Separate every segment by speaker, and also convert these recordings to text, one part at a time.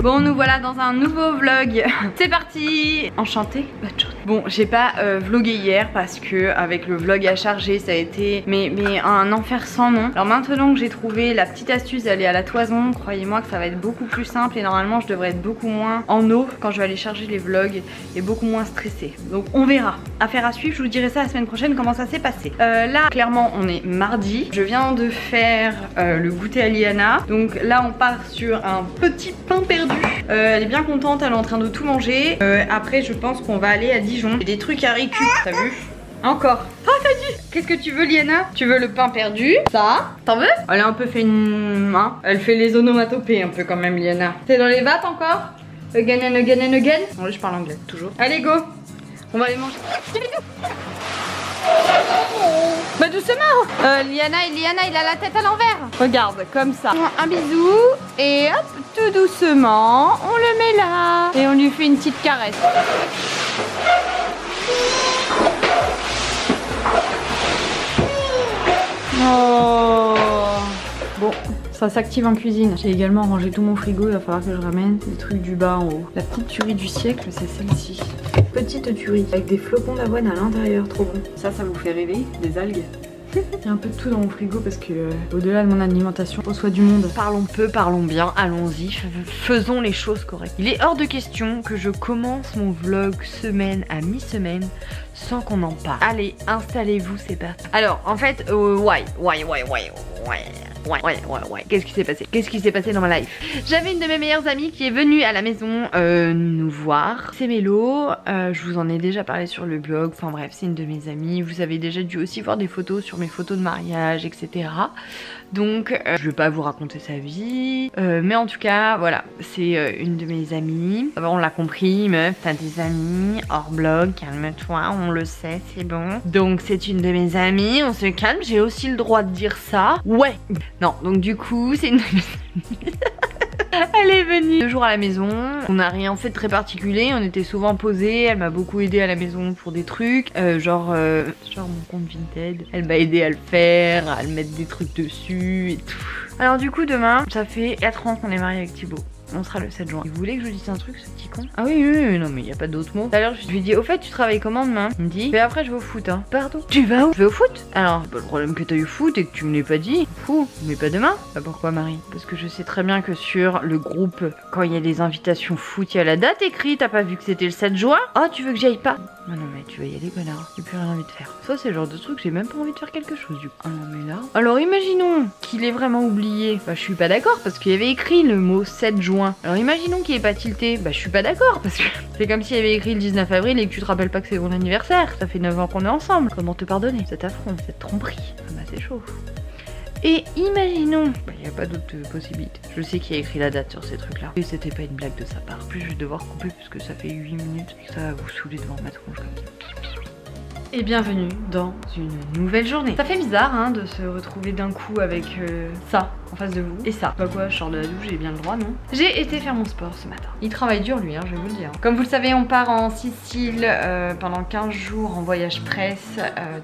Speaker 1: Bon, nous voilà dans un nouveau vlog. C'est parti. Enchantée, bonne journée. Bon, j'ai pas vlogué hier parce que avec le vlog à charger, ça a été mais un enfer sans nom. Alors maintenant que j'ai trouvé la petite astuce d'aller à la toison, croyez-moi que ça va être beaucoup plus simple et normalement je devrais être beaucoup moins en eau quand je vais aller charger les vlogs et beaucoup moins stressée. Donc on verra. Affaire à suivre, je vous dirai ça la semaine prochaine comment ça s'est passé. Là, clairement, on est mardi. Je viens de faire le goûter à Liana. Donc là, on part sur un petit pain perdu. Elle est bien contente, elle est en train de tout manger. Après, je pense qu'on va aller à Dijon. J'ai des trucs à récup, t'as vu? Encore. Ah, t'as dit. Qu'est-ce que tu veux, Liana? Tu veux le pain perdu? Ça? T'en veux? Elle a un peu fait une... Hein, elle fait les onomatopées un peu quand même, Liana. T'es dans les vates encore? Again and again and again. Bon, là, je parle anglais, toujours. Allez, go. On va aller manger. Bah doucement. Liana, il a la tête à l'envers. Regarde, comme ça. Un bisou. Et hop, tout doucement, on le met là. Et on lui fait une petite caresse. Oh. Bon, ça s'active en cuisine. J'ai également rangé tout mon frigo. Il va falloir que je ramène des trucs du bas en haut. La petite tuerie du siècle, c'est celle-ci. Petite tuerie avec des flocons d'avoine à l'intérieur, trop bon. Ça vous fait rêver? Des algues? Il y a un peu de tout dans mon frigo parce que au-delà de mon alimentation, je reçois du monde. Parlons peu, parlons bien, allons-y, faisons les choses correctes. Il est hors de question que je commence mon vlog semaine à mi-semaine sans qu'on en parle. Allez, installez-vous, c'est parti. Alors, en fait, ouais. Qu'est-ce qui s'est passé? Qu'est-ce qui s'est passé dans ma life? J'avais une de mes meilleures amies qui est venue à la maison nous voir. C'est Mélo, je vous en ai déjà parlé sur le blog. Enfin bref, c'est une de mes amies. Vous avez déjà dû aussi voir des photos sur mes photos de mariage, etc. Donc, je vais pas vous raconter sa vie. Mais en tout cas, voilà, c'est une de mes amies. On l'a compris, meuf, t'as des amis hors blog, calme-toi, on le sait, c'est bon. Donc, c'est une de mes amies, on se calme, j'ai aussi le droit de dire ça. Ouais. Non, donc du coup, c'est une de mes amies. Elle est venue 2 jours à la maison, on n'a rien fait de très particulier, on était souvent posés, elle m'a beaucoup aidé à la maison pour des trucs, genre mon compte Vinted, elle m'a aidé à le faire, à le mettre des trucs dessus et tout. Alors du coup demain, ça fait 4 ans qu'on est mariés avec Thibaut. On sera le 7 juin. Vous voulez que je vous dise un truc, ce petit con? Ah oui, non mais il y a pas d'autre mot. Tout à l'heure, je lui ai dit, au fait, tu travailles comment demain? Il me dit, mais après, je vais au foot, hein. Pardon? Tu vas où? Je vais au foot? Alors, le problème que t'as eu foot et que tu me l'as pas dit. Fou, mais pas demain. Bah pourquoi, Marie? Parce que je sais très bien que sur le groupe, quand il y a les invitations foot, il y a la date écrite. T'as pas vu que c'était le 7 juin? Oh, tu veux que j'y aille pas? Non mais tu vas y aller, connard. J'ai plus rien envie de faire. Ça, c'est le genre de truc, j'ai même pas envie de faire quelque chose du coup. Ah non mais là. Alors imaginons qu'il ait vraiment oublié. Bah je suis pas d'accord parce qu'il y avait écrit le mot 7 juin. Alors imaginons qu'il ait pas tilté. Bah je suis pas d'accord parce que c'est comme s'il y avait écrit le 19 avril et que tu te rappelles pas que c'est mon anniversaire. Ça fait 9 ans qu'on est ensemble. Comment te pardonner cet affront, cette tromperie? Ah bah c'est chaud. Et imaginons, bah y a pas d'autre possibilité. Je sais qu'il y a écrit la date sur ces trucs là. Et c'était pas une blague de sa part. En plus je vais devoir couper puisque ça fait 8 minutes et que ça va vous saouler devant ma tronche comme ça. Et bienvenue dans une nouvelle journée. Ça fait bizarre hein, de se retrouver d'un coup avec ça en face de vous. Et ça. Bah quoi, je sors de la douche, j'ai bien le droit, non? J'ai été faire mon sport ce matin. Il travaille dur lui, hein, je vais vous le dire. Comme vous le savez, on part en Sicile pendant 15 jours en voyage presse.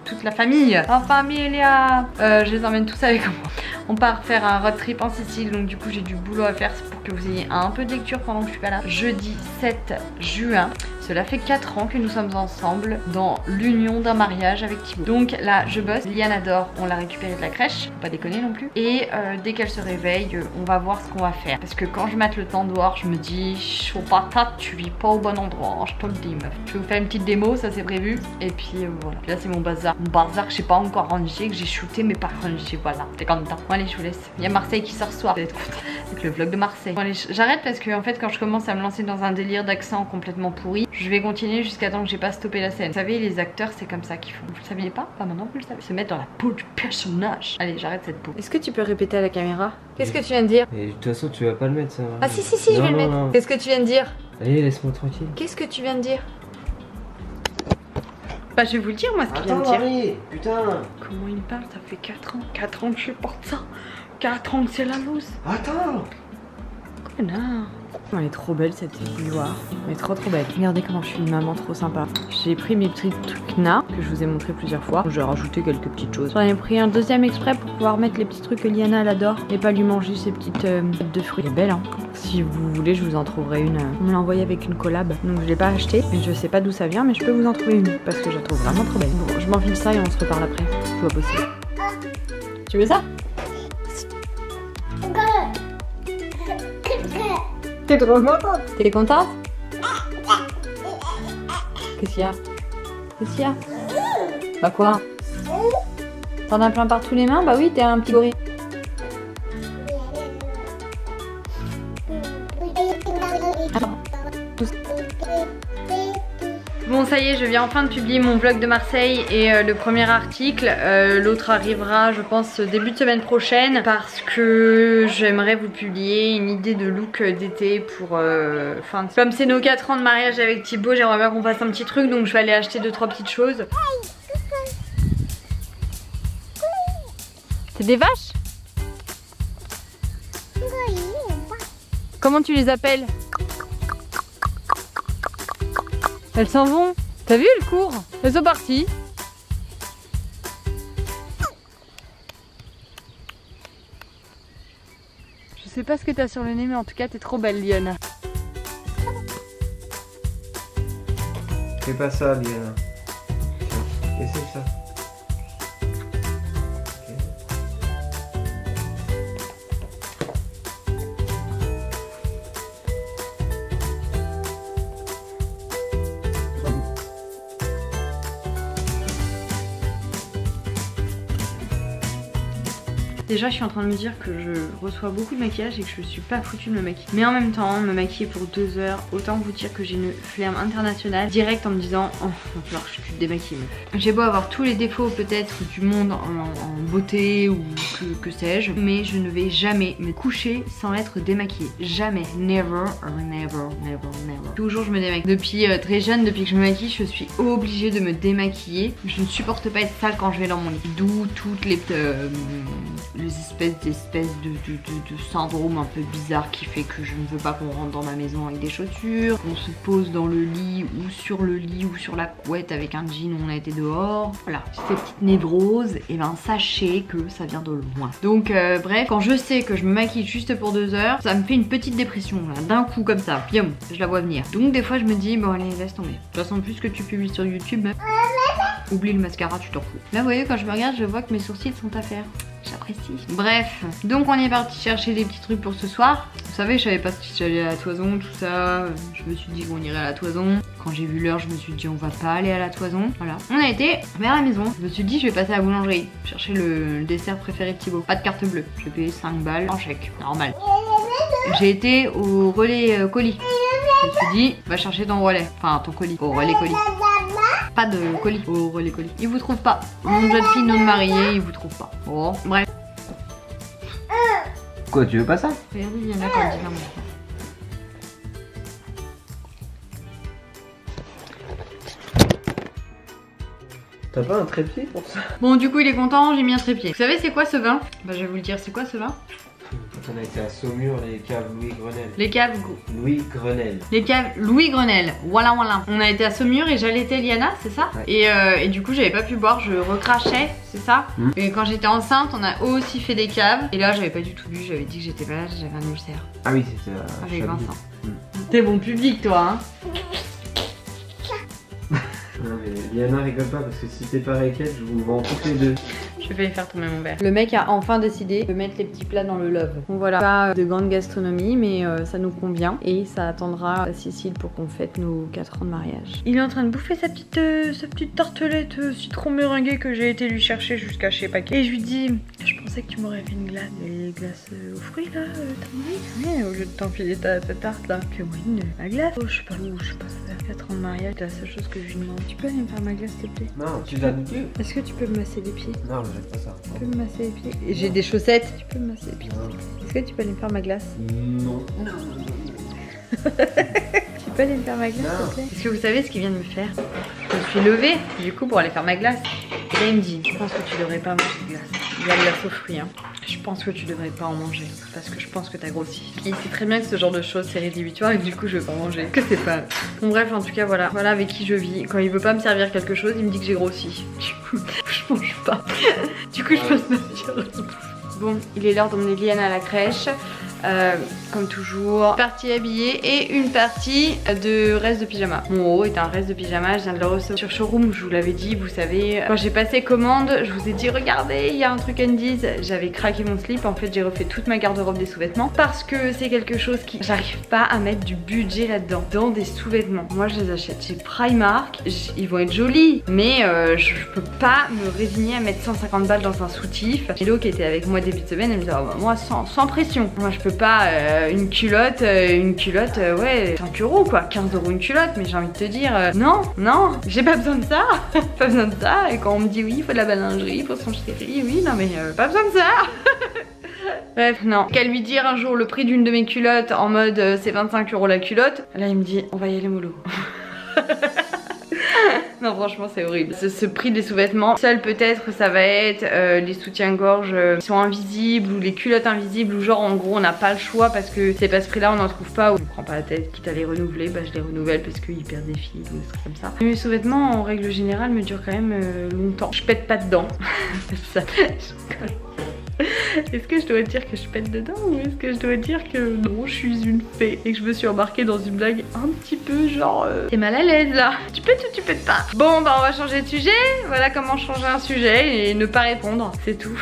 Speaker 1: Toute la famille. En familia. Je les emmène tous avec moi. On part faire un road trip en Sicile. Donc du coup j'ai du boulot à faire pour que vous ayez un peu de lecture pendant que je suis pas là. Jeudi 7 juin. Cela fait 4 ans que nous sommes ensemble dans l'union d'un mariage avec Thibaut. Donc là je bosse, Liana dort, on l'a récupérée de la crèche, faut pas déconner non plus. Et dès qu'elle se réveille, on va voir ce qu'on va faire. Parce que quand je mate le temps dehors, je me dis, chaud patate, tu vis pas au bon endroit, je te le dis meuf. Je vais vous faire une petite démo, ça c'est prévu. Et puis voilà, puis là c'est mon bazar. Mon bazar que j'ai pas encore rangé, que j'ai shooté mais pas rangé, voilà. T'es content? Bon allez, je vous laisse. Il y a Marseille qui sort ce soir, vous allez être content. Avec le vlog de Marseille. Bon allez, j'arrête parce que en fait quand je commence à me lancer dans un délire d'accent complètement pourri, je vais continuer jusqu'à temps que j'ai pas stoppé la scène. Vous savez, les acteurs, c'est comme ça qu'ils font. Vous le saviez pas? Pas maintenant, vous le savez. Se mettre dans la peau du personnage. Allez, j'arrête cette peau. Est-ce que tu peux répéter à la caméra? Qu'est-ce que tu viens de dire?
Speaker 2: Mais de toute façon, tu vas pas le mettre ça.
Speaker 1: Ah si, je vais le mettre. Qu'est-ce que tu viens de dire?
Speaker 2: Allez, laisse-moi tranquille.
Speaker 1: Qu'est-ce que tu viens de dire? Bah, je vais vous le dire, moi, ce qu'il vient de dire.
Speaker 2: Marie, putain.
Speaker 1: Comment il me parle? Ça fait 4 ans. 4 ans que je porte ça. 4 ans que c'est la loose.
Speaker 2: Attends.
Speaker 1: Connard. Elle est trop belle cette petite bouilloire. Elle est trop belle. Regardez comment je suis une maman trop sympa. J'ai pris mes petits trucs Na que je vous ai montré plusieurs fois. J'ai rajouté quelques petites choses. J'en ai pris un deuxième exprès pour pouvoir mettre les petits trucs que Liana elle adore et pas lui manger ses petites boîtes de fruits. Elle est belle hein. Si vous voulez je vous en trouverai une. On me l'a envoyée avec une collab. Donc je l'ai pas acheté. Mais je sais pas d'où ça vient mais je peux vous en trouver une. Parce que je la trouve vraiment trop belle. Bon, je m'enfile ça et on se reparle après. C'est pas possible. Tu veux ça? T'es trop contente? T'es contente? Qu'est-ce qu'il y a? Qu'est-ce qu'il y a? Bah quoi? T'en as plein partout les mains? Bah oui, t'es un petit gorille. Bon ça y est, je viens enfin de publier mon vlog de Marseille et le premier article. L'autre arrivera je pense début de semaine prochaine parce que j'aimerais vous publier une idée de look d'été pour fin de... Comme c'est nos 4 ans de mariage avec Thibaut, j'aimerais bien qu'on fasse un petit truc donc je vais aller acheter 2-3 petites choses. C'est des vaches? Comment tu les appelles? Elles s'en vont. T'as vu, elles courent. Elles sont parties. Je sais pas ce que t'as sur le nez, mais en tout cas, t'es trop belle, Liana.
Speaker 2: Fais pas ça, Liana. Essaye ça.
Speaker 1: Déjà je suis en train de me dire que je reçois beaucoup de maquillage et que je suis pas foutue de me maquiller. Mais en même temps, me maquiller pour 2 heures, autant vous dire que j'ai une flemme internationale direct en me disant oh, va falloir que je te démaquille meuf. J'ai beau avoir tous les défauts peut-être du monde en beauté ou que sais-je, mais je ne vais jamais me coucher sans être démaquillée. Jamais, never, never, never, never. Toujours je me démaquille. Depuis très jeune, depuis que je me maquille, je suis obligée de me démaquiller. Je ne supporte pas être sale quand je vais dans mon lit. D'où toutes les espèces de syndrome un peu bizarre qui fait que je ne veux pas qu'on rentre dans ma maison avec des chaussures, qu'on se pose dans le lit ou sur la couette avec un jean où on a été dehors. Voilà, ces petites névroses, et ben sachez que ça vient de loin. Donc bref, quand je sais que je me maquille juste pour 2 heures, ça me fait une petite dépression là, d'un coup comme ça, pium, je la vois venir. Donc des fois je me dis bon allez laisse tomber. De toute façon plus que tu publies sur YouTube, oublie le mascara, tu t'en fous. Là vous voyez quand je me regarde, je vois que mes sourcils sont à faire. J'apprécie. Bref, donc on est parti chercher des petits trucs pour ce soir. Vous savez, je savais pas si j'allais à la Toison, tout ça. Je me suis dit qu'on irait à la Toison. Quand j'ai vu l'heure, je me suis dit on va pas aller à la Toison. Voilà. On a été vers la maison. Je me suis dit je vais passer à la boulangerie, chercher le dessert préféré de Thibaut. Pas de carte bleue. J'ai payé 5 balles en chèque. Normal. J'ai été au relais colis. Je me suis dit va chercher ton relais. Enfin ton colis. Au relais colis. Pas de colis au relais colis. Ils vous trouvent pas. Mon jeune fille non mariée, ils vous trouvent pas. Bon, bref.
Speaker 2: Quoi, tu veux pas ça?
Speaker 1: Regardez, il y en a quand même.
Speaker 2: T'as pas un trépied pour ça?
Speaker 1: Bon, du coup, il est content, j'ai mis un trépied. Vous savez, c'est quoi ce vin? Bah, je vais vous le dire, c'est quoi ce vin?
Speaker 2: Quand on a été à Saumur, les caves Louis Grenelle.
Speaker 1: Les caves
Speaker 2: Louis Grenelle.
Speaker 1: Les caves Louis Grenelle. Voilà, voilà. On a été à Saumur et j'allaitais Liana, c'est ça? Ouais. Et du coup, j'avais pas pu boire, je recrachais, c'est ça? Et quand j'étais enceinte, on a aussi fait des caves. Et là, j'avais pas du tout bu, j'avais dit que j'étais malade, j'avais un ulcère.
Speaker 2: Ah oui, c'était
Speaker 1: avec Vincent. T'es bon public, toi, hein?
Speaker 2: Non mais Liana rigole pas parce que si t'es pareil qu'elle, je vous vends toutes les deux.
Speaker 1: Je vais faire tomber mon verre. Le mec a enfin décidé de mettre les petits plats dans le love. Donc voilà, pas de grande gastronomie, mais ça nous convient. Et ça attendra à Cécile pour qu'on fête nos 4 ans de mariage. Il est en train de bouffer sa petite tartelette citron meringuée que j'ai été lui chercher jusqu'à je sais pas qui. Et je lui dis, je pensais que tu m'aurais fait une glace. Des glaces aux fruits là, t'as envie? Au lieu de t'enfiler ta tarte là. Fais-moi ma glace. Oh, je sais pas faire 4 ans de mariage, c'est la seule chose que je lui demande. Tu peux aller me faire ma glace s'il te plaît?
Speaker 2: Non, tu l'as goûté?
Speaker 1: Est-ce que tu peux me masser les pieds?
Speaker 2: Non, je pas ça.
Speaker 1: Tu peux me masser les pieds? Et j'ai des chaussettes. Tu peux me masser les pieds? Est-ce que tu peux aller me faire ma glace?
Speaker 2: Non.
Speaker 1: Tu peux aller me faire ma glace s'il te plaît? Est-ce que vous savez ce qu'il vient de me faire? Je me suis levée du coup pour aller faire ma glace. Et là il me dit, je pense que tu devrais pas manger de glace. Il y a de glace aux fruits hein. Je pense que tu devrais pas en manger parce que je pense que t'as grossi. Il sait très bien que ce genre de choses c'est rédhibitoire et que du coup je vais pas manger. Que c'est pas. Bon bref, en tout cas voilà avec qui je vis. Quand il veut pas me servir quelque chose, il me dit que j'ai grossi. Du coup je mange pas. Du coup je peux pas dire. Bon, il est l'heure d'emmener Liane à la crèche. Comme toujours, partie habillée et une partie de reste de pyjama. Mon haut est un reste de pyjama, je viens de le recevoir sur Showroom, je vous l'avais dit, vous savez. Quand j'ai passé commande, je vous ai dit regardez, il y a un truc Undies. J'avais craqué mon slip, en fait j'ai refait toute ma garde-robe des sous-vêtements parce que c'est quelque chose qui... J'arrive pas à mettre du budget là-dedans, dans des sous-vêtements. Moi je les achète chez Primark, ils vont être jolis, mais je peux pas me résigner à mettre 150 balles dans un soutif. Hello qui était avec moi début de semaine, elle me dit oh, bah, moi sans pression. Moi je peux pas une culotte, ouais 5 € quoi, 15 € une culotte, mais j'ai envie de te dire non, j'ai pas besoin de ça, pas besoin de ça. Et quand on me dit oui il faut de la lingerie pour son chéri, oui non mais pas besoin de ça. Bref non, qu'à lui dire un jour le prix d'une de mes culottes en mode c'est 25 € la culotte, là il me dit on va y aller mollo. Non franchement c'est horrible. Ce prix des sous-vêtements, seul peut-être ça va être les soutiens-gorge qui sont invisibles ou les culottes invisibles ou genre en gros on n'a pas le choix parce que c'est pas ce prix là on n'en trouve pas. Ou je me prends pas la tête, quitte à les renouveler, bah je les renouvelle parce qu'ils perdent des fils ou des trucs comme ça. Mais mes sous-vêtements en règle générale me durent quand même longtemps. Je pète pas dedans. C'est ça. Est-ce que je dois dire que je pète dedans ou est-ce que je dois dire que non je suis une fée et que je me suis embarquée dans une blague un petit peu genre t'es mal à l'aise là, tu pètes ou tu pètes pas? Bon bah on va changer de sujet, voilà comment changer un sujet et ne pas répondre, c'est tout.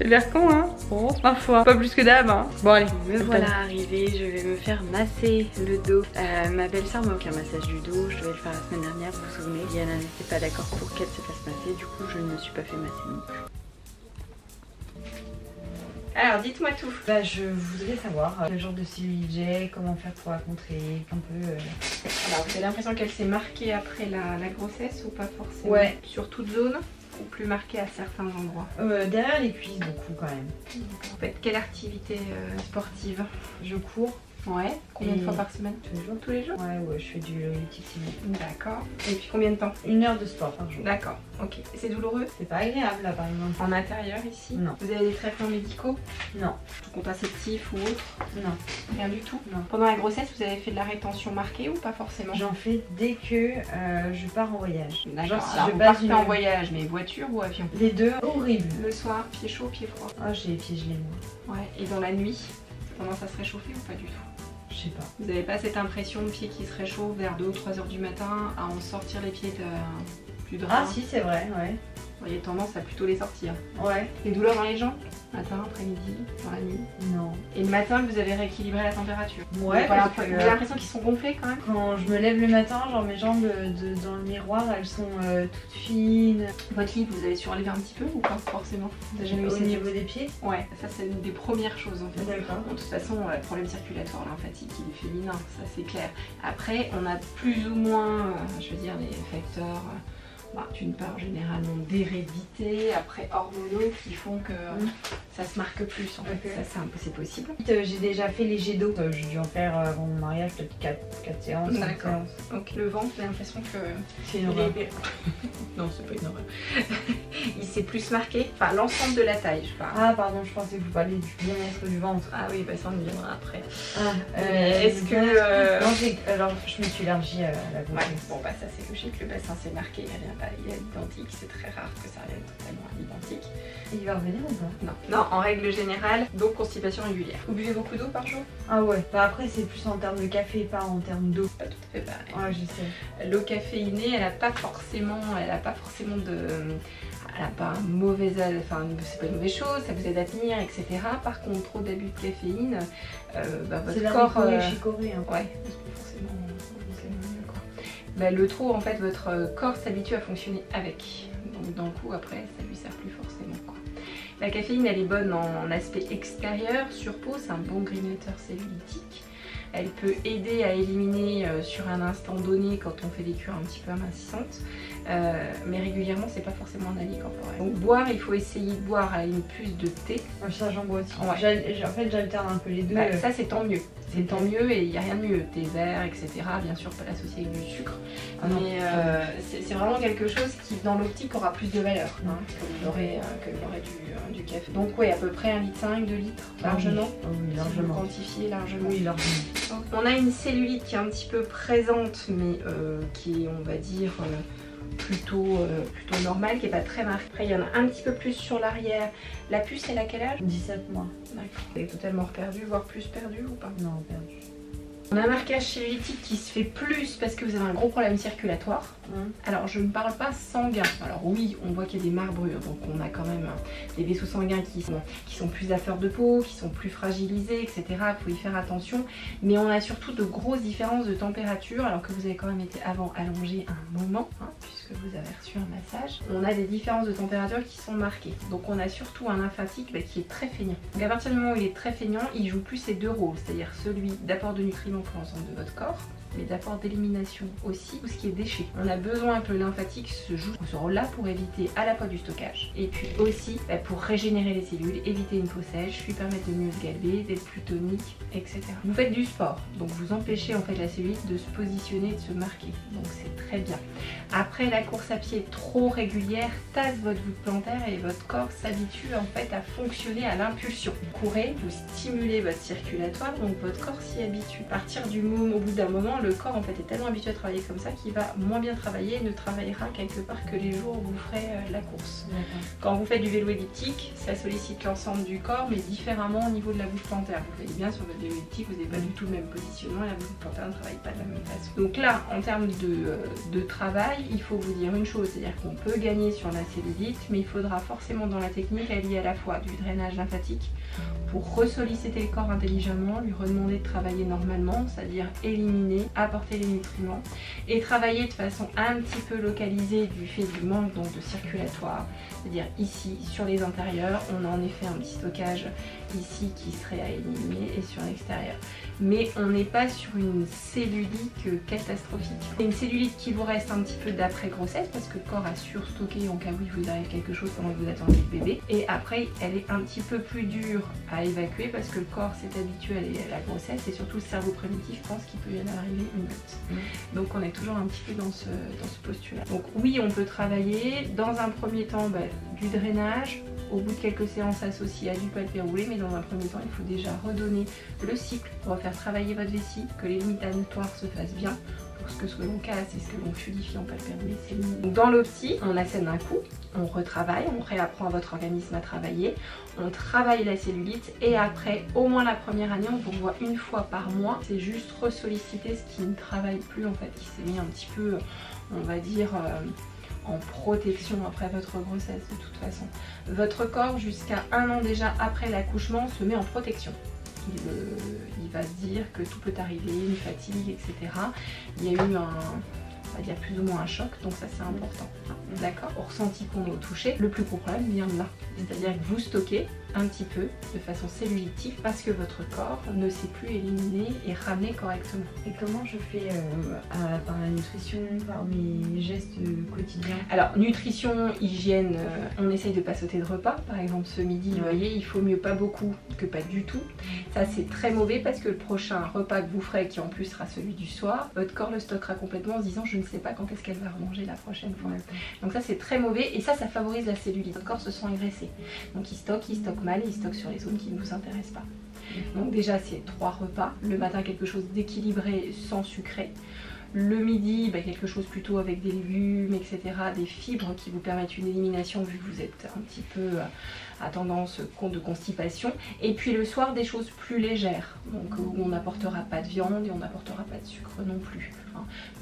Speaker 1: J'ai l'air con hein, bon parfois, pas plus que d'hab hein. Bon allez, me voilà arrivée, je vais me faire masser le dos. Ma belle-sœur m'a offert un massage du dos, je devais le faire la semaine dernière, vous vous souvenez. Liana n'était pas d'accord pour qu'elle se fasse masser, du coup je ne me suis pas fait masser non plus. Alors dites-moi tout. Bah je voudrais savoir quel genre de cellulite j'ai, comment faire pour la contrer, un peu...
Speaker 3: Alors vous avez l'impression qu'elle s'est marquée après la grossesse ou pas forcément?
Speaker 1: Ouais.
Speaker 3: Sur toute zone ou plus marquée à certains endroits?
Speaker 1: Derrière les cuisses beaucoup quand même.
Speaker 3: Vous faites quelle activité sportive?
Speaker 1: Je cours.
Speaker 3: Ouais. Combien de fois par semaine?
Speaker 1: Tous les jours.
Speaker 3: Tous les jours?
Speaker 1: Ouais, je fais du lifting.
Speaker 3: D'accord. Et puis combien de temps?
Speaker 1: 1 heure de sport par jour.
Speaker 3: D'accord, ok. C'est douloureux?
Speaker 1: C'est pas agréable là par exemple.
Speaker 3: En intérieur ici?
Speaker 1: Non.
Speaker 3: Vous avez des traitements médicaux?
Speaker 1: Non.
Speaker 3: Contraceptifs ou autre?
Speaker 1: Non.
Speaker 3: Rien du tout?
Speaker 1: Non.
Speaker 3: Pendant la grossesse, vous avez fait de la rétention marquée ou pas forcément?
Speaker 1: J'en fais dès que je pars en voyage.
Speaker 3: D'accord.
Speaker 1: Si
Speaker 3: Alors
Speaker 1: je
Speaker 3: vous
Speaker 1: passe
Speaker 3: partez en voyage, mais voiture ou avion?
Speaker 1: Les deux, horrible.
Speaker 3: Le soir, pied chaud, pied froid?
Speaker 1: Oh j'ai les pieds gelés moi.
Speaker 3: Ouais. Et dans la nuit, tendance à se réchauffer ou pas du tout?
Speaker 1: Je sais pas.
Speaker 3: Vous n'avez pas cette impression de pied qui se réchauffe vers 2 ou 3 h du matin à en sortir les pieds plus droits?
Speaker 1: Ah si c'est vrai, ouais.
Speaker 3: Vous voyez tendance à plutôt les sortir.
Speaker 1: Ouais.
Speaker 3: Les douleurs dans les jambes? Matin, après-midi, dans la nuit?
Speaker 1: Non.
Speaker 3: Et le matin, vous avez rééquilibré la température?
Speaker 1: Ouais.
Speaker 3: Vous avez l'impression qu'ils sont gonflés quand même?
Speaker 1: Quand je me lève le matin, genre mes jambes dans le miroir, elles sont toutes fines.
Speaker 3: Votre lit, vous avez surélevé un petit peu ou pas forcément? Vous avez jamais eu
Speaker 1: Au
Speaker 3: cette...
Speaker 1: niveau des pieds?
Speaker 3: Ouais, ça c'est une des premières choses en fait.
Speaker 1: D'accord.
Speaker 3: Bon, de toute façon, le problème circulatoire lymphatique il est féminin, ça c'est clair. Après, on a plus ou moins, je veux dire, les facteurs, d'une part généralement d'hérédité, après hormonaux qui font que ça se marque plus en fait. Ça c'est possible.
Speaker 1: J'ai déjà fait les jets d'eau, j'ai dû en faire avant mon mariage peut-être 4 séances.
Speaker 3: D'accord. Donc le ventre, j'ai l'impression que...
Speaker 1: C'est une horreur.
Speaker 3: Non, c'est pas une horreur. Il s'est plus marqué, enfin l'ensemble de la taille je parle.
Speaker 1: Ah pardon, je pensais que vous parliez du bien-être du ventre.
Speaker 3: Ah oui, bah ça on y viendra après.
Speaker 1: Est-ce que... Non, alors je me suis élargie à la grossesse.
Speaker 3: Ouais, bon bah ça c'est logique, le bassin s'est marqué, il est identique, c'est très rare que ça revienne totalement identique.
Speaker 1: Il va revenir ou pas?
Speaker 3: Non, en règle générale, donc constipation régulière. Vous buvez beaucoup d'eau par jour?
Speaker 1: Ah ouais, bah après c'est plus en termes de café, pas en termes d'eau.
Speaker 3: Pas tout à fait pareil.
Speaker 1: Ouais, je sais.
Speaker 3: L'eau caféinée, elle a pas forcément de... Elle n'a pas un mauvais... Enfin, c'est pas une mauvaise chose, ça vous aide à tenir, etc. Par contre, trop d'abus de caféine, votre corps...
Speaker 1: C'est chicorée, hein.
Speaker 3: Ouais, c'est pas forcément mieux, quoi. Bah, le trop, en fait, votre corps s'habitue à fonctionner avec. Donc, d'un coup, après, ça lui sert plus forcément, quoi. La caféine, elle est bonne en aspect extérieur, sur peau, c'est un bon grignoteur cellulitique. Elle peut aider à éliminer sur un instant donné quand on fait des cures un petit peu amincissantes mais régulièrement c'est pas forcément un allié corporel. Donc boire, il faut essayer de boire à la limite plus de thé.
Speaker 1: Ça j'en bois aussi.
Speaker 3: Ouais.
Speaker 1: En fait j'alterne un peu les deux.
Speaker 3: Bah, ça c'est tant mieux. C'est tant mieux et il n'y a rien de mieux. Thé vert, etc. Bien sûr pas l'associer avec du sucre. Mais c'est vraiment quelque chose qui dans l'optique aura plus de valeur que l'aurait du café. Donc oui, à peu près 1,5 litre, 2 litres, largement.
Speaker 1: Oui, largement.
Speaker 3: Quantifié largement.
Speaker 1: Oui, largement.
Speaker 3: On a une cellulite qui est un petit peu présente, mais qui est, on va dire, plutôt normale, qui n'est pas très marquée. Après, il y en a un petit peu plus sur l'arrière. La puce, elle a quel âge?
Speaker 1: 17 mois.
Speaker 3: D'accord. Elle est totalement perdu, voire plus perdu ou pas?
Speaker 1: Non, perdu.
Speaker 3: On a un marquage cellulitique qui se fait plus parce que vous avez un gros problème circulatoire. Alors je ne parle pas sanguin. Alors oui, on voit qu'il y a des marbrures, donc on a quand même des vaisseaux sanguins qui sont plus à fleur de peau, qui sont plus fragilisés, etc. Il faut y faire attention. Mais on a surtout de grosses différences de température, alors que vous avez quand même été avant allongé un moment, puisque vous avez reçu un massage. On a des différences de température qui sont marquées. Donc on a surtout un lymphatique qui est très feignant. Donc à partir du moment où il est très feignant, il joue plus ces deux rôles, c'est-à-dire celui d'apport de nutriments pour l'ensemble de votre corps, mais d'apport d'élimination aussi, tout ce qui est déchets. On a besoin que le lymphatique se joue ce rôle-là pour éviter à la fois du stockage et puis aussi pour régénérer les cellules, éviter une peau sèche, lui permettre de mieux se galber, d'être plus tonique, etc. Vous faites du sport, donc vous empêchez en fait la cellulite de se positionner et de se marquer, donc c'est très bien. Après, la course à pied trop régulière tasse votre voûte plantaire et votre corps s'habitue en fait à fonctionner à l'impulsion. Vous courez, vous stimulez votre circulatoire, donc votre corps s'y habitue. À partir du moment, au bout d'un moment, le corps en fait est tellement habitué à travailler comme ça qu'il va moins bien travailler et ne travaillera quelque part que les jours où vous ferez la course. Quand vous faites du vélo elliptique, ça sollicite l'ensemble du corps mais différemment au niveau de la voûte plantaire. Vous voyez bien sur votre vélo elliptique, vous n'avez pas du tout le même positionnement et la voûte plantaire ne travaille pas de la même façon. Donc là, en termes de travail, il faut vous dire une chose, c'est-à-dire qu'on peut gagner sur la cellulite, mais il faudra forcément dans la technique allier à la fois du drainage lymphatique pour ressolliciter le corps intelligemment, lui redemander de travailler normalement, c'est-à-dire éliminer, apporter les nutriments et travailler de façon un petit peu localisée du fait du manque donc de circulatoire, c'est-à-dire ici sur les intérieurs, on a en effet un petit stockage ici qui serait à éliminer et sur l'extérieur. Mais on n'est pas sur une cellulite catastrophique. C'est une cellulite qui vous reste un petit peu d'après grossesse parce que le corps a surstocké en cas où il vous arrive quelque chose pendant que vous attendez le bébé. Et après, elle est un petit peu plus dure à évacuer parce que le corps s'est habitué à la grossesse et surtout le cerveau primitif pense qu'il peut y en arriver une autre. Donc on est toujours un petit peu dans ce postulat. Donc oui, on peut travailler dans un premier temps du drainage. Au bout de quelques séances associées à du palpé roulé, mais dans un premier temps, il faut déjà redonner le cycle pour faire travailler votre vessie, que les limitations se fassent bien. Pour ce que l'on casse et ce que l'on fluidifie en palpé roulé, c'est mieux. Donc dans l'opti, on assène d'un coup, on retravaille, on réapprend à votre organisme à travailler, on travaille la cellulite et après, au moins la première année, on vous revoit une fois par mois. C'est juste ressolliciter ce qui ne travaille plus en fait, qui s'est mis un petit peu, on va dire, en protection après votre grossesse de toute façon. Votre corps, jusqu'à 1 an déjà après l'accouchement, se met en protection. Il va se dire que tout peut arriver, une fatigue, etc. Il y a eu on va dire plus ou moins un choc, donc ça c'est important. D'accord? Au ressenti qu'on a au toucher, le plus gros problème vient de là. C'est-à-dire que vous stockez un petit peu de façon cellulitique parce que votre corps ne sait plus éliminer et ramener correctement.
Speaker 1: Et comment je fais par la nutrition, par mes gestes quotidiens?
Speaker 3: Alors nutrition, hygiène, on essaye de ne pas sauter de repas. Par exemple ce midi, vous voyez, il faut mieux pas beaucoup que pas du tout. Ça c'est très mauvais parce que le prochain repas que vous ferez, qui en plus sera celui du soir, votre corps le stockera complètement en se disant je ne sais pas quand est-ce qu'elle va remanger la prochaine fois. Donc ça c'est très mauvais et ça favorise la cellulite. Votre corps se sent agressé. Donc il stocke mal et il stocke sur les zones qui ne vous intéressent pas. Donc déjà c'est 3 repas. Le matin quelque chose d'équilibré sans sucré. Le midi, quelque chose plutôt avec des légumes, etc. Des fibres qui vous permettent une élimination vu que vous êtes un petit peu à tendance de constipation. Et puis le soir, des choses plus légères, donc où on n'apportera pas de viande et on n'apportera pas de sucre non plus.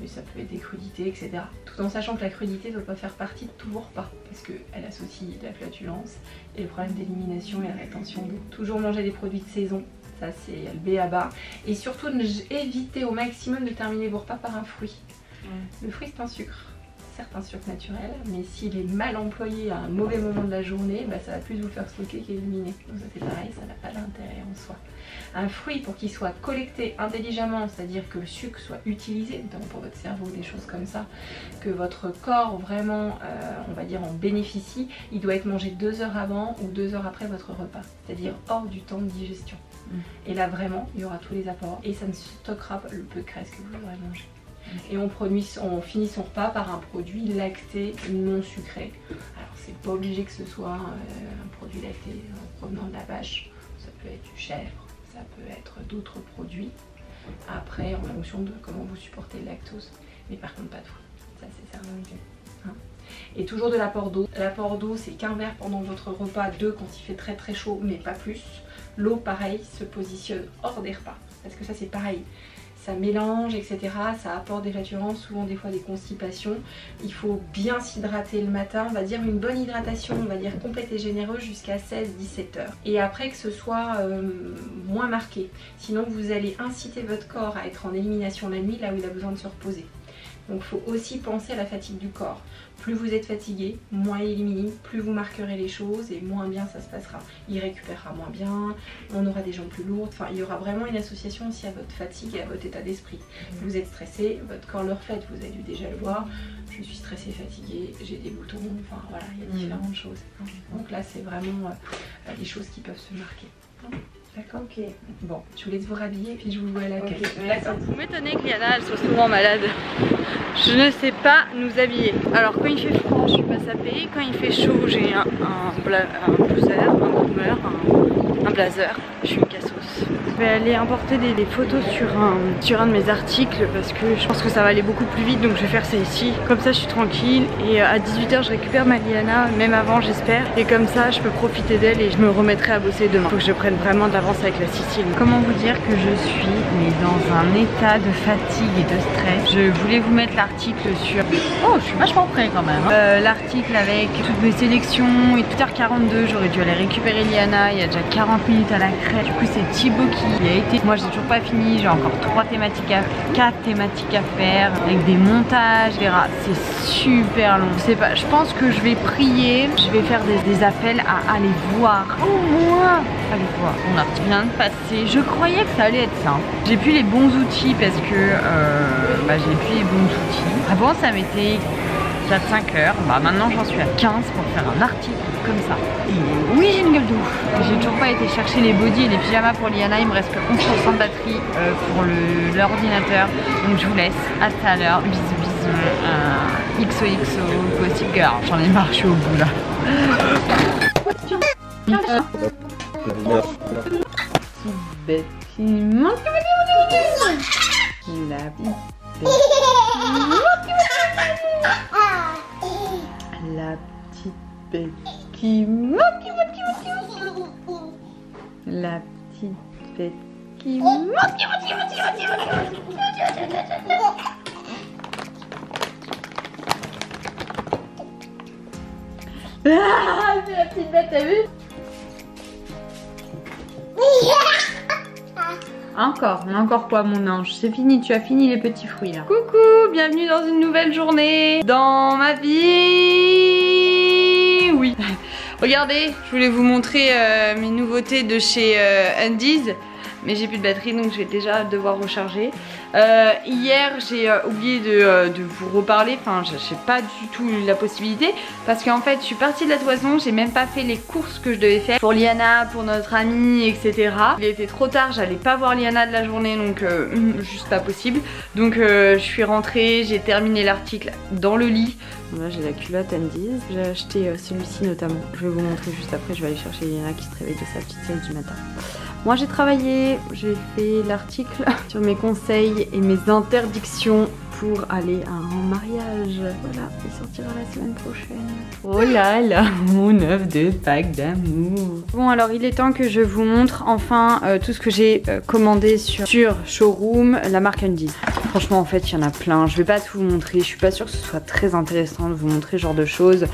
Speaker 3: Mais ça peut être des crudités, etc. Tout en sachant que la crudité ne doit pas faire partie de tous vos repas parce qu'elle associe la flatulence et le problème d'élimination et la rétention d'eau. Toujours manger des produits de saison. Ça c'est le b.a.-ba. Et surtout éviter au maximum de terminer vos repas par un fruit. Le fruit c'est un sucre. certes un sucre naturel, mais s'il est mal employé à un mauvais moment de la journée, bah, ça va plus vous faire stocker qu'éliminer. Donc ça c'est pareil, ça n'a pas d'intérêt en soi. Un fruit, pour qu'il soit collecté intelligemment, c'est-à-dire que le sucre soit utilisé, notamment pour votre cerveau, des choses comme ça, que votre corps vraiment, on va dire, en bénéficie, il doit être mangé 2 heures avant ou 2 heures après votre repas, c'est-à-dire hors du temps de digestion. Et là vraiment, il y aura tous les apports et ça ne stockera pas le peu de graisse que vous aurez mangé. Et on finit son repas par un produit lacté non sucré. Alors c'est pas obligé que ce soit un produit lacté provenant de la vache, ça peut être du chèvre, ça peut être d'autres produits, après en fonction de comment vous supportez le lactose, mais par contre pas de fruits, ça c'est certain. Hein. Et toujours de l'apport d'eau. L'apport d'eau c'est qu'un verre pendant votre repas, 2 quand il fait très très chaud, mais pas plus. L'eau pareil se positionne hors des repas, parce que ça c'est pareil. Ça mélange, etc. Ça apporte des flatulences, souvent des fois des constipations. Il faut bien s'hydrater le matin, on va dire une bonne hydratation, on va dire complète et généreuse jusqu'à 16-17 heures. Et après que ce soit moins marqué. Sinon vous allez inciter votre corps à être en élimination la nuit, là où il a besoin de se reposer. Donc il faut aussi penser à la fatigue du corps. Plus vous êtes fatigué, moins il élimine, plus vous marquerez les choses et moins bien ça se passera. Il récupérera moins bien, on aura des jambes plus lourdes, enfin il y aura vraiment une association aussi à votre fatigue et à votre état d'esprit. Vous êtes stressé, votre corps le reflète, vous avez dû déjà le voir. Je suis stressée, fatiguée, j'ai des boutons, enfin voilà, il y a différentes choses. Donc là c'est vraiment des choses qui peuvent se marquer. D'accord.
Speaker 1: Ok.
Speaker 3: Bon, je vous laisse vous rhabiller et puis je vous vois à l'accueil.
Speaker 1: Okay. D'accord. Vous m'étonnez que Liana elle soit souvent malade. Je ne sais pas nous habiller. Alors quand il fait froid, je suis pas sapée. Quand il fait chaud, j'ai un blouser, un boomer, un blazer. Je suis une cassos. Je vais aller importer des photos sur un de mes articles parce que je pense que ça va aller beaucoup plus vite, donc je vais faire ça ici. Comme ça je suis tranquille et à 18 h je récupère ma Liana, même avant j'espère. Et comme ça je peux profiter d'elle et je me remettrai à bosser demain. Faut que je prenne vraiment de l'avance avec la Sicile. Comment vous dire que je suis dans un état de fatigue et de stress. Je voulais vous mettre l'article sur... Oh, je suis vachement près quand même. L'article avec toutes mes sélections et 8h42, j'aurais dû aller récupérer Liana. Il y a déjà 40 minutes à la crèche. Du coup c'est Thibaut qui y a été. Moi j'ai toujours pas fini, j'ai encore 4 thématiques à faire avec des montages, etc. C'est super long. Je sais pas, je pense que je vais prier, je vais faire des appels à aller voir. Au moins aller voir. On a rien de passé. Je croyais que ça allait être simple. J'ai plus les bons outils parce que j'ai plus les bons outils. Avant ça m'était déjà 5 heures, maintenant j'en suis à 15 pour faire un article comme ça. Et oui, j'ai une gueule de ouf. J'ai toujours pas été chercher les bodys et les pyjamas pour Liana, il me reste que 11% de batterie pour l'ordinateur. Donc je vous laisse, à tout à l'heure, bisous, XOXO, Gossip Girl. J'en ai marre, je suis au bout là. Petite bête qui manque. La petite bête. La petite bête qui manque. La petite bête qui manque. Ah, c'est la petite bête, t'as vu? Encore quoi mon ange? C'est fini, tu as fini les petits fruits là. Coucou, bienvenue dans une nouvelle journée dans ma vie. Oui. Regardez, je voulais vous montrer mes nouveautés de chez Undies. Mais j'ai plus de batterie donc je vais déjà devoir recharger. Hier j'ai oublié de vous reparler, enfin j'ai pas du tout eu la possibilité parce qu'en fait je suis partie de la toison, j'ai même pas fait les courses que je devais faire pour Liana, pour notre amie, etc. Il était trop tard, j'allais pas voir Liana de la journée donc juste pas possible. Donc je suis rentrée, j'ai terminé l'article dans le lit. Là j'ai la culotte Undies, j'ai acheté celui-ci notamment. Je vais vous montrer juste après, je vais aller chercher Liana qui se réveille de sa petite sieste du matin. Moi j'ai travaillé, j'ai fait l'article sur mes conseils et mes interdictions pour aller à un mariage. Voilà, il sortira la semaine prochaine. Oh là là, mon œuf de Pâques d'amour. Bon alors il est temps que je vous montre enfin tout ce que j'ai commandé sur Showroom, la marque Undies. Franchement en fait il y en a plein, je vais pas tout vous montrer, je suis pas sûre que ce soit très intéressant de vous montrer ce genre de choses.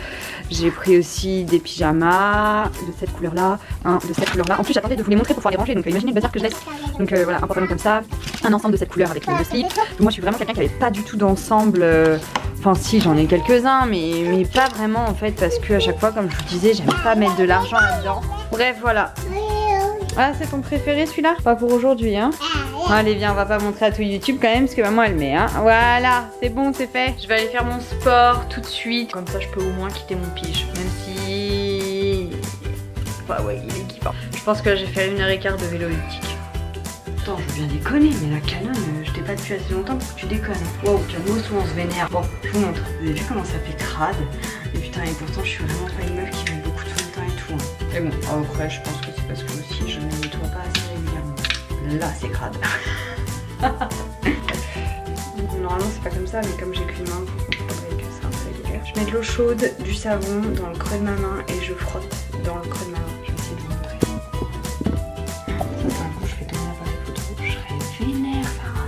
Speaker 1: J'ai pris aussi des pyjamas de cette couleur là, de cette couleur là. En plus j'attendais de vous les montrer pour pouvoir les ranger, donc imaginez le bazar que je laisse. Donc voilà, un pantalon comme ça, un ensemble de cette couleur avec le slip. Donc moi je suis vraiment quelqu'un qui avait pas du tout d'ensemble Enfin si, j'en ai quelques-uns, mais pas vraiment en fait, parce que à chaque fois, comme je vous disais, j'aime pas mettre de l'argent là-dedans. Bref, voilà. Ah, c'est ton préféré celui-là? Pas pour aujourd'hui, hein. Allez, viens, on va pas montrer à tout YouTube quand même, parce que maman elle met, hein. Voilà, c'est bon, c'est fait. Je vais aller faire mon sport tout de suite. Comme ça, je peux au moins quitter mon pige, même si... Bah ouais, il est kiffant. Je pense que j'ai fait 1h15 de vélo elliptique. Attends, je viens déconner, mais la Canon, je t'ai pas depuis assez longtemps pour que tu déconnes. Wow, calmos, on se vénère. Bon, je vous montre. Vous avez vu comment ça fait crade? Et putain, et pourtant, je suis vraiment pas une meuf qui met beaucoup de fond de teint et tout. Hein. Mais bon, après, je pense que c'est parce que aussi, je ne nettoie pas assez régulièrement. Là, c'est crade. Normalement, c'est pas comme ça, mais comme j'ai qu'une main, je comprendrais que c'est un peu dégueulasse. Je mets de l'eau chaude, du savon dans le creux de ma main et je frotte dans le creux de ma main. Je vais essayer de vous montrer. Ça, quand je fais tourner l'appareil photo, je serais vénère, Sarah.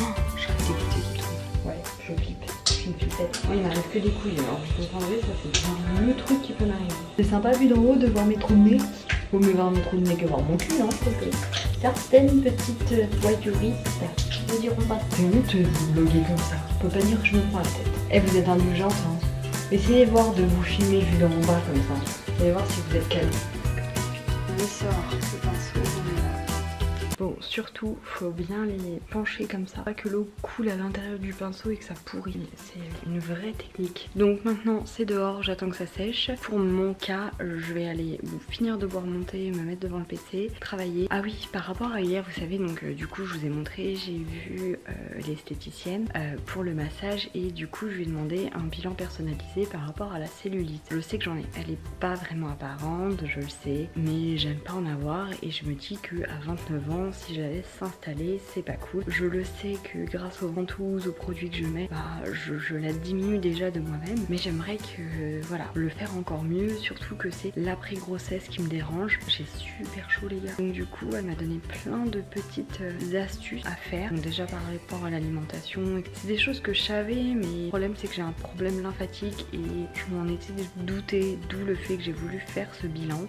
Speaker 1: Oh, je serais dégoûtée du tout. Ouais, je flippe. Je suis une flippette. Moi, il m'arrive que des couilles. Alors, vous comprendrez, ça c'est genre le truc qui peut m'arriver. C'est sympa vu d'en haut de voir mes trous de nez. Faut mieux voir mes trous de nez que voir mon cul, hein, je trouve que certaines petites voyeuristes ne diront pas. C'est honte de vous bloguer comme ça. Je peux pas dire que je me prends la tête. Et vous êtes indulgente, hein. Essayez de voir de vous filmer vu d'en bas comme ça. Vous allez voir si vous êtes calme. On les sort, ce pinceau, on est là. Bon, surtout, faut bien les pencher comme ça. Pas que l'eau coule à l'intérieur du pinceau et que ça pourrit. C'est une vraie technique. Donc maintenant, c'est dehors, j'attends que ça sèche. Pour mon cas, je vais aller finir de boire mon thé, me mettre devant le PC, travailler. Ah oui, par rapport à hier, vous savez, donc du coup, je vous ai montré, j'ai vu l'esthéticienne pour le massage et du coup, je lui ai demandé un bilan personnalisé par rapport à la cellulite. Je sais que j'en ai. Elle est pas vraiment apparente, je le sais, mais j'aime pas en avoir et je me dis que à 29 ans, si je la laisse s'installer, c'est pas cool. Je le sais que grâce aux ventouses, aux produits que je mets, bah, je la diminue déjà de moi-même, mais j'aimerais que, voilà, le faire encore mieux, surtout que c'est l'après-grossesse qui me dérange. J'ai super chaud les gars. Donc du coup, elle m'a donné plein de petites astuces à faire. Donc déjà par rapport à l'alimentation, c'est des choses que je savais, mais le problème c'est que j'ai un problème lymphatique et je m'en étais doutée, d'où le fait que j'ai voulu faire ce bilan.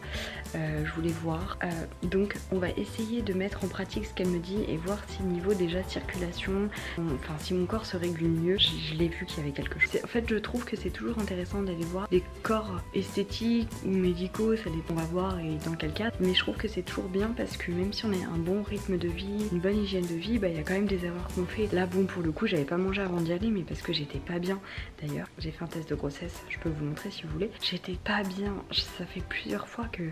Speaker 1: Je voulais voir. Donc on va essayer de mettre en pratique ce qu'elle me dit et voir si niveau déjà circulation, enfin si mon corps se régule mieux. Je l'ai vu qu'il y avait quelque chose. En fait je trouve que c'est toujours intéressant d'aller voir des corps esthétiques ou médicaux, ça dépend, on va voir et dans quel cas, mais je trouve que c'est toujours bien parce que même si on a un bon rythme de vie, une bonne hygiène de vie, bah il y a quand même des erreurs qu'on fait. Là bon pour le coup j'avais pas mangé avant d'y aller, mais parce que j'étais pas bien. D'ailleurs j'ai fait un test de grossesse, je peux vous montrer si vous voulez. J'étais pas bien, ça fait plusieurs fois que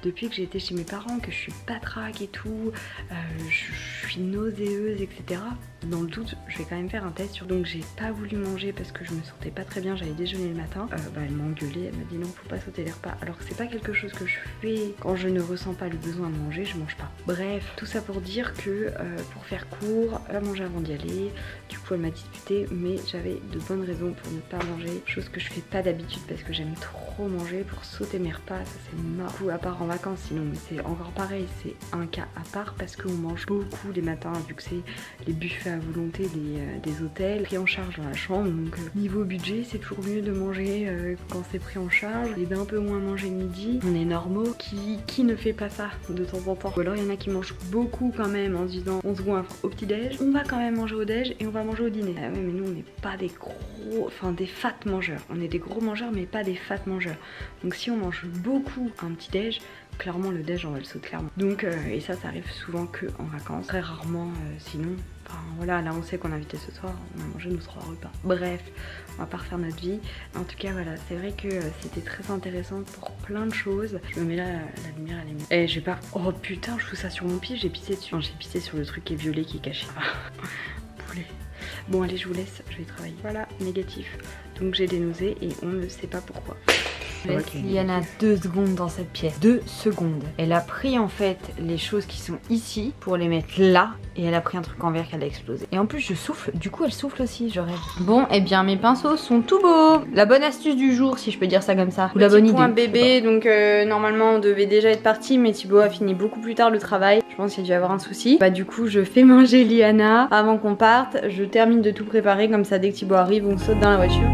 Speaker 1: depuis que j'ai été chez mes parents que je suis patraque et tout, je suis nauséeuse etc. Dans le doute je vais quand même faire un test sur... Donc j'ai pas voulu manger parce que je me sentais pas très bien, j'allais déjeuner le matin. Elle m'a engueulée, elle m'a dit non faut pas sauter les repas, alors que c'est pas quelque chose que je fais quand je ne ressens pas le besoin de manger, je mange pas. Bref, tout ça pour dire que pour faire court, elle a mangé avant d'y aller, du coup elle m'a disputé, mais j'avais de bonnes raisons pour ne pas manger, chose que je fais pas d'habitude parce que j'aime trop manger. Pour sauter mes repas, ça c'est mort. À part en vacances sinon, mais c'est encore pareil, c'est un cas à part parce qu'on mange beaucoup les matins vu que c'est les buffets à volonté des hôtels pris en charge dans la chambre, donc niveau budget c'est toujours mieux de manger quand c'est pris en charge et d'un peu moins manger le midi. On est normaux, qui ne fait pas ça de temps en temps? Ou alors il y en a qui mangent beaucoup quand même en se disant on se goinfre au petit déj, on va quand même manger au déj et on va manger au dîner. Ah ouais mais nous on n'est pas des gros, enfin des fat mangeurs, on est des gros mangeurs mais pas des fat mangeurs. Donc si on mange beaucoup un petit déj, clairement le déj on va le sauter clairement. Donc et ça arrive souvent que en vacances, très rarement sinon. Enfin voilà, là on sait qu'on a invité ce soir, on a mangé nos 3 repas. Bref, on va pas refaire notre vie. En tout cas voilà, c'est vrai que c'était très intéressant pour plein de choses. Je me mets là, la lumière elle est mise. Et je vais pas... Oh putain, je fous ça sur mon pied, j'ai pissé dessus. J'ai pissé sur le truc qui est violet qui est caché. Poulet. Bon allez, je vous laisse, je vais travailler. Voilà, négatif. Donc j'ai des nausées et on ne sait pas pourquoi. Je laisse Liana 2 secondes dans cette pièce. 2 secondes. Elle a pris en fait les choses qui sont ici pour les mettre là. Et elle a pris un truc en verre qu'elle a explosé. Et en plus je souffle, du coup elle souffle aussi, je rêve. Bon, et bien mes pinceaux sont tout beaux. La bonne astuce du jour, si je peux dire ça comme ça. Ou la bonne idée. Point bébé, donc normalement on devait déjà être parti, mais Thibaut a fini beaucoup plus tard le travail. Je pense qu'il y a dû avoir un souci. Bah du coup je fais manger Liana avant qu'on parte. Je termine de tout préparer, comme ça dès que Thibaut arrive on saute dans la voiture.